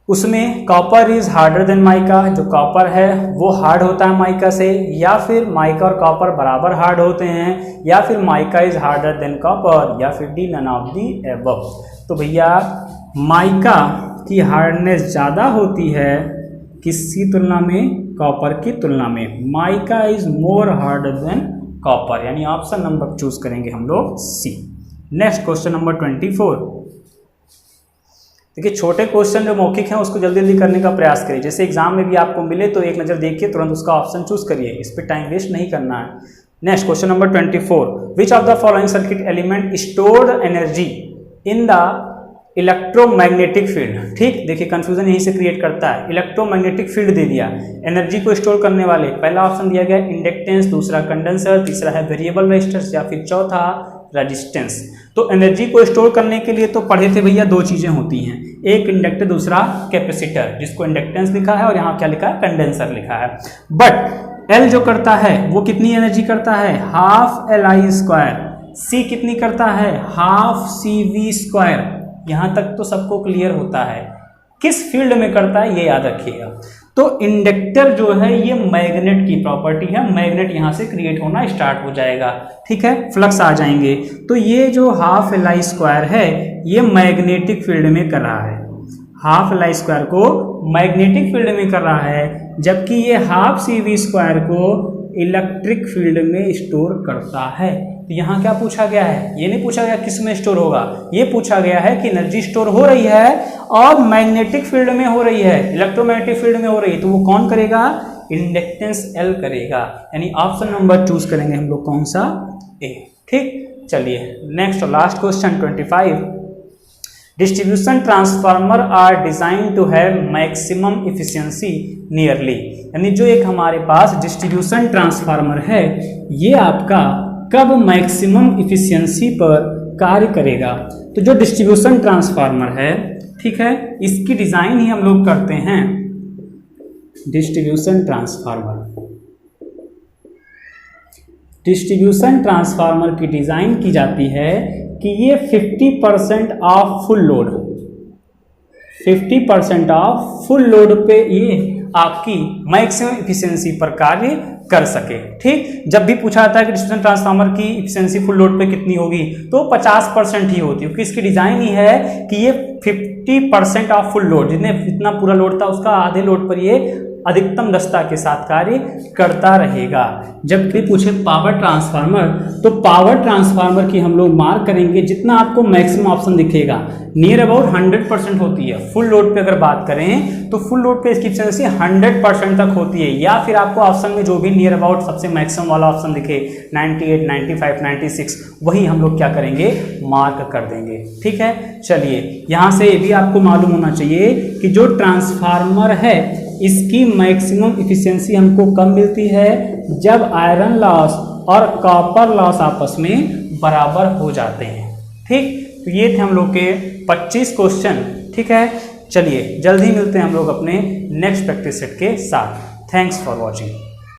उसमें copper is harder then mica. जो कॉपर है वो हार्ड होता है माइका से, या फिर माइका और कॉपर बराबर हार्ड होते हैं, या फिर mica is harder than copper, या फिर D none of the above. तो भैया माइका की हार्डनेस ज़्यादा होती है किसकी तुलना में, कॉपर की तुलना में। Mica is more harder than copper, यानी ऑप्शन नंबर चूज करेंगे हम लोग सी। Next question number 24। देखिए छोटे क्वेश्चन जो मौखिक हैं उसको जल्दी जल्दी करने का प्रयास करिए। जैसे एग्जाम में भी आपको मिले तो एक नज़र देखिए, तुरंत उसका ऑप्शन चूज करिए, इस पर टाइम वेस्ट नहीं करना है। Next question number 24, which of the following circuit element stored energy in the electromagnetic field. ठीक, देखिए कंफ्यूजन यहीं से क्रिएट करता है। इलेक्ट्रोमैग्नेटिक फील्ड दे दिया, एनर्जी को स्टोर करने वाले, पहला ऑप्शन दिया गया इंडक्टेंस, दूसरा कंडेंसर, तीसरा है वेरिएबल रेजिस्टेंस, या फिर चौथा रेजिस्टेंस। तो एनर्जी को स्टोर करने के लिए तो पढ़े थे भैया दो चीजें होती हैं, एक इंडक्टर दूसरा कैपेसिटर, जिसको इंडक्टेंस लिखा है और यहाँ क्या लिखा है, कंडेंसर लिखा है। बट एल जो करता है वो कितनी एनर्जी करता है, हाफ Li²। सी कितनी करता है, हाफ CV²। यहाँ तक तो सबको क्लियर होता है। किस फील्ड में करता है ये याद रखिएगा। तो इंडक्टर जो है ये मैग्नेट की प्रॉपर्टी है, मैग्नेट यहाँ से क्रिएट होना स्टार्ट हो जाएगा। ठीक है, फ्लक्स आ जाएंगे। तो ये जो हाफ Li² है ये मैग्नेटिक फील्ड में कर रहा है, हाफ Li² को मैग्नेटिक फील्ड में कर रहा है, जबकि ये हाफ CV² को इलेक्ट्रिक फील्ड में स्टोर करता है। तो यहाँ क्या पूछा गया है, ये नहीं पूछा गया किस में स्टोर होगा, ये पूछा गया है कि एनर्जी स्टोर हो रही है और मैग्नेटिक फील्ड में हो रही है, इलेक्ट्रोमैग्नेटिक फील्ड में हो रही है, तो वो कौन करेगा, इंडक्टेंस L करेगा। यानी ऑप्शन नंबर चूज करेंगे हम लोग कौन सा, ए। ठीक, चलिए नेक्स्ट और last question 25, distribution transformer are design to have maximum efficiency nearly. यानी जो एक हमारे पास डिस्ट्रीब्यूशन ट्रांसफार्मर है ये आपका कब मैक्सिमम इफिशियंसी पर कार्य करेगा। तो जो डिस्ट्रीब्यूशन ट्रांसफार्मर है, ठीक है, इसकी डिजाइन ही हम लोग करते हैं डिस्ट्रीब्यूशन ट्रांसफार्मर। डिस्ट्रीब्यूशन ट्रांसफार्मर की डिजाइन की जाती है कि ये 50% of full load, 50% of full load पे ये आपकी मैक्सिमम इफिशियंसी पर कार्य कर सके। ठीक, जब भी पूछा जाता है कि डिस्ट्रीब्यूशन ट्रांसफार्मर की इफिशियंसी फुल लोड पे कितनी होगी तो 50% ही होती है, क्योंकि इसकी डिजाइन ही है कि ये 50% ऑफ फुल लोड, जितना पूरा लोड था उसका आधे लोड पर ये अधिकतम दक्षता के साथ कार्य करता रहेगा। जब भी पूछे पावर ट्रांसफार्मर, तो पावर ट्रांसफार्मर की हम लोग मार्क करेंगे जितना आपको मैक्सिमम ऑप्शन दिखेगा नियर अबाउट 100% होती है। फुल लोड पे अगर बात करें तो फुल लोड पे इसकी एफिशिएंसी 100% तक होती है, या फिर आपको ऑप्शन में जो भी नियर अबाउट सबसे मैक्सिमम वाला ऑप्शन दिखे 98, 95, 96, वही हम लोग क्या करेंगे, मार्क कर देंगे। ठीक है, चलिए यहाँ से ये भी आपको मालूम होना चाहिए कि जो ट्रांसफार्मर है इसकी मैक्सिमम इफिशियंसी हमको कब मिलती है, जब आयरन लॉस और कॉपर लॉस आपस में बराबर हो जाते हैं। ठीक, तो ये थे हम लोग के 25 क्वेश्चन। ठीक है, चलिए जल्द ही मिलते हैं हम लोग अपने नेक्स्ट प्रैक्टिस सेट के साथ। Thanks for watching.